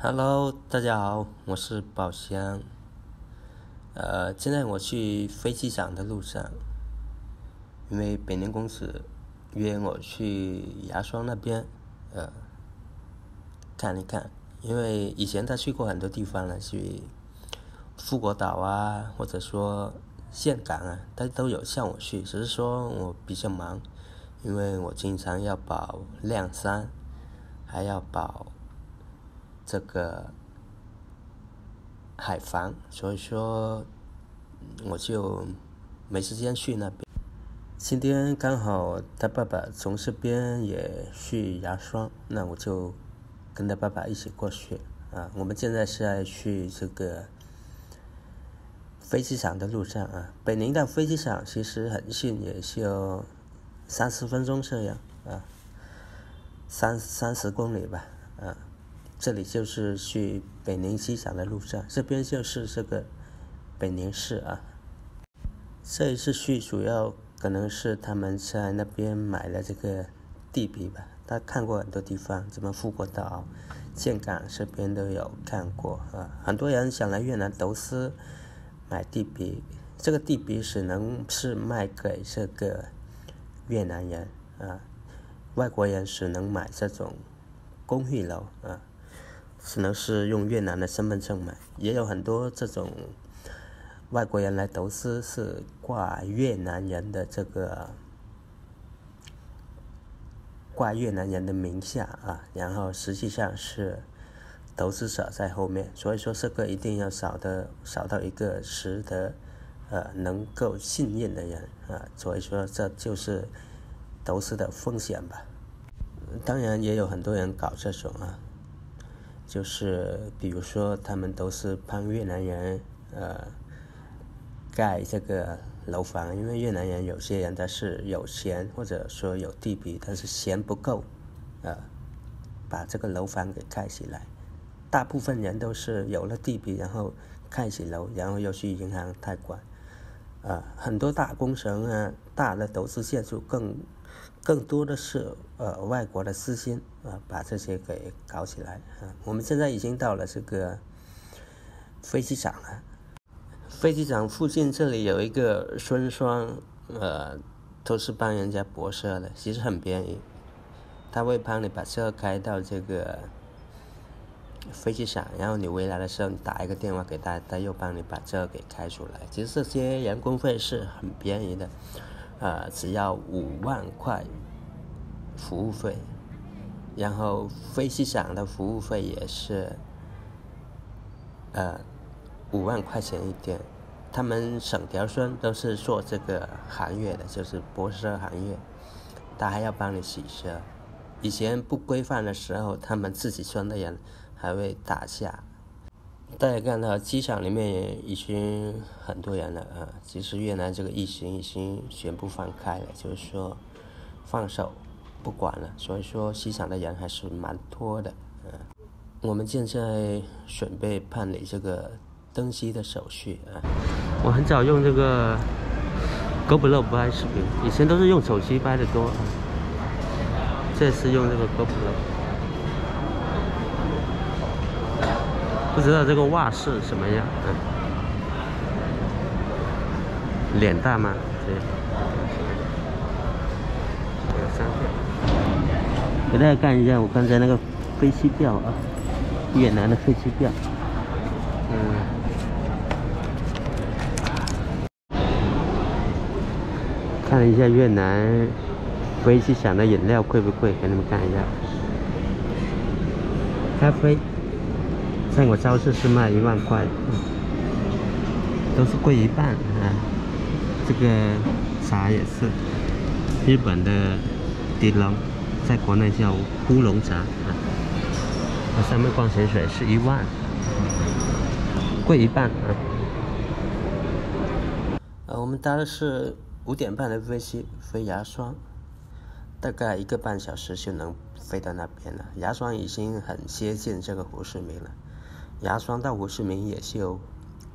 Hello，大家好，我是宝香。现在我去飞机场的路上，因为北宁公司约我去芽双那边，看一看。因为以前他去过很多地方了，去富国岛啊，或者说岘港啊，他都有叫我去，只是说我比较忙，因为我经常要保亮山，还要保这个海防，所以说我就没时间去那边。今天刚好他爸爸从这边也去芽双，那我就跟他爸爸一起过去啊。我们现在是在去这个飞机场的路上啊。北宁到飞机场其实很近，也就30分钟这样啊，30公里吧啊。这里就是去北宁机场的路上，这边就是这个北宁市啊。这一次去主要可能是他们在那边买了这个地皮吧，他看过很多地方，什么富国岛、岘港这边都有看过啊。很多人想来越南投资买地皮，这个地皮只能是卖给这个越南人啊，外国人只能买这种公寓楼啊，只能是用越南的身份证买，也有很多这种外国人来投资是挂越南人的名下啊，然后实际上是投资者在后面，所以说这个一定要找到一个值得能够信任的人啊，所以说这就是投资的风险吧。当然也有很多人搞这种啊，就是比如说他们都是帮越南人盖这个楼房，因为越南人有些人他是有钱或者说有地皮，但是钱不够把这个楼房给盖起来。大部分人都是有了地皮，然后盖起楼，然后又去银行贷款很多大工程啊，大的投资建筑更多的是外国的资金把这些给搞起来我们现在已经到了这个飞机场了。飞机场附近这里有一个村庄都是帮人家泊车的，其实很便宜，他会帮你把车开到这个飞机场，然后你回来的时候你打一个电话给他，他又帮你把车给开出来。其实这些人工费是很便宜的只要5万块服务费，然后飞机场的服务费也是5万块钱一天。他们整条村都是做这个行业的，就是泊车行业，他还要帮你洗车。以前不规范的时候，他们自己村的人还会打架。大家看到机场里面也已经很多人了其实越南这个疫情已经全部放开了，就是说放手不管了，所以说机场的人还是蛮多的我们现在准备办理这个登机的手续我很少用这个 GoPro 拍视频，以前都是用手机拍的多这次用这个 GoPro。不知道这个袜是什么样脸大吗？对，给大家看一下我刚才那个飞机票越南的飞机票看了一下越南飞机场的饮料贵不贵，给你们看一下。咖啡在我超市是卖1万块都是贵一半这个茶也是日本的迪龙，在国内叫乌龙茶上面矿泉水是1万，贵一半我们搭的是5点半的飞机飞芽双，大概1个半小时就能飞到那边了。芽双已经很接近这个胡志明了，芽双到胡志明也就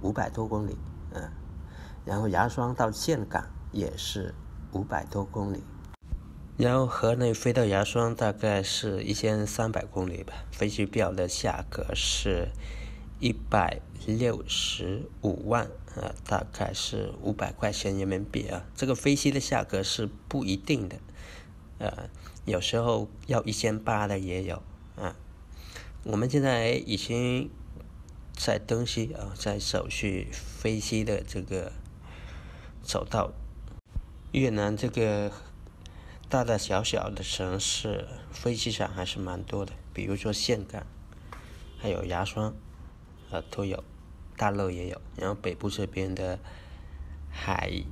500多公里然后芽双到岘港也是500多公里。然后河内飞到芽庄大概是1300公里吧，飞机票的价格是165万，大概是500块钱人民币啊。这个飞机的价格是不一定的，有时候要1800的也有啊。我们现在已经在登机啊，在手续飞机的这个走道。越南这个大大小小的城市飞机场还是蛮多的，比如说岘港，还有芽庄，都有，大陆也有。然后北部这边的海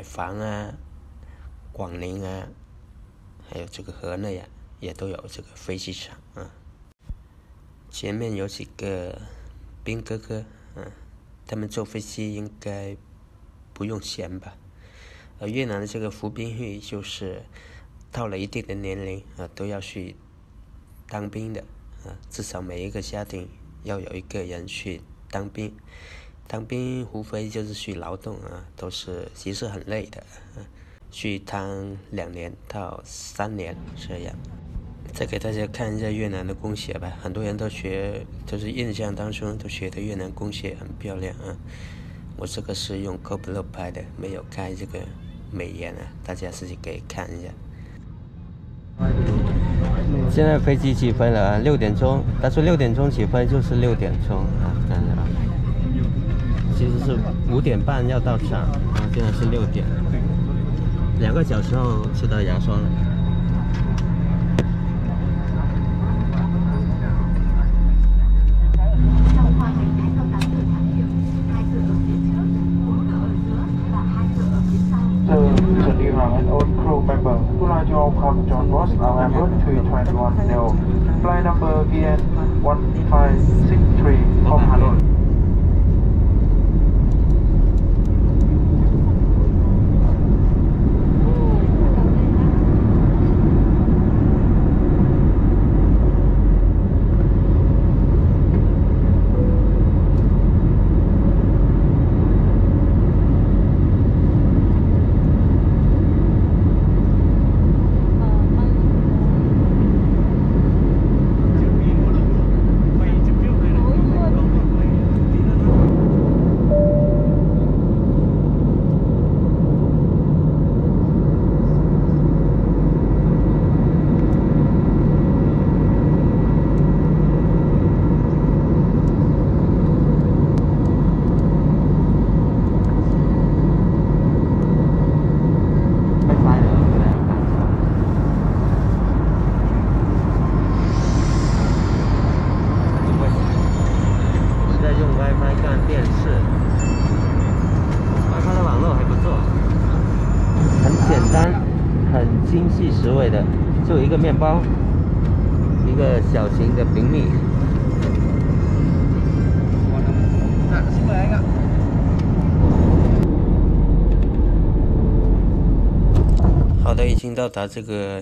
防啊、广宁啊，还有这个河内啊，也都有这个飞机场啊。前面有几个兵哥哥，他们坐飞机应该不用钱吧？越南的这个服兵役就是到了一定的年龄都要去当兵的至少每一个家庭要有一个人去当兵。当兵无非就是去劳动其实很累的去当2年到3年这样。再给大家看一下越南的弓鞋吧，很多人都就是印象当中都觉得越南弓鞋很漂亮我这个是用 GoPro 拍的，没有开这个美颜大家自己可以看一下。现在飞机起飞了6点钟，他说6点钟起飞就是6点钟看着其实是5点半要到场现在是6点，2个小时后就到芽庄了。and all crew member. Flight welcome John Ross, November 321 Neo. Flight number VN 1563 from Hanoi.精细实惠的，就一个面包，一个小型的饼米。好的，已经到达这个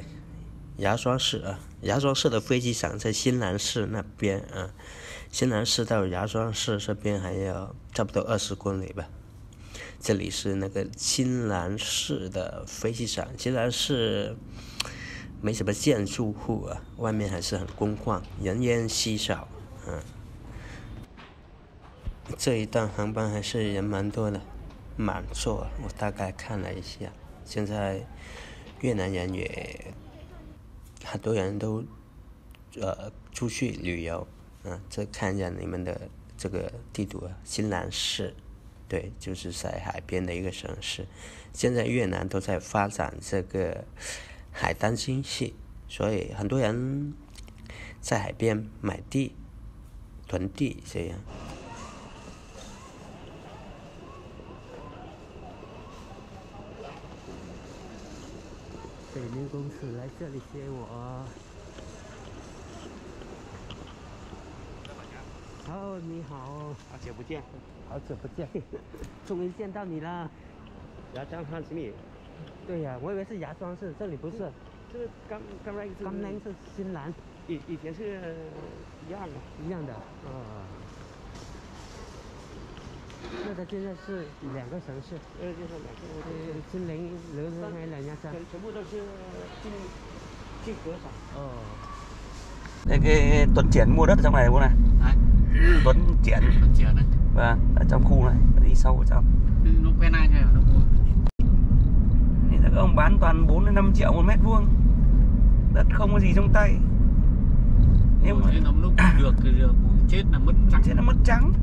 芽庄市芽庄市的飞机场在新兰市那边新兰市到芽庄市这边还要差不多20公里吧。这里是那个新兰市的飞机场，新兰市没什么建筑物外面还是很空旷，人烟稀少这一趟航班还是人蛮多的，满座。我大概看了一下，现在越南人也很多人都出去旅游这看一下你们的这个地图新兰市。对，就是在海边的一个城市。现在越南都在发展这个海滩经济，所以很多人在海边买地、囤地这样。北面公司来这里接我。你好，好久不见，好久不见，终于见到你了。芽庄汉是你？对呀，我以为是芽庄市，这里不是。这个刚刚是新兰，以前是一样的。那它现在是2个城市，就是两个，金陵、刘村还有两家山，全部都是进格上。Đây cái Tuấn Triển mua đất ở trong này bố này. Đấy. Tuấn Triển. Tuấn Triển này. Vâng, ở trong khu này, đi sâu ở trong. Nó quen ai rồi nó mua. Thì các ông bán toàn 4 đến 5 triệu một mét vuông. Đất không có gì trong tay. Nhưng mà Nó lúc được thì được, chết là mất trắng. Chết là mất trắng.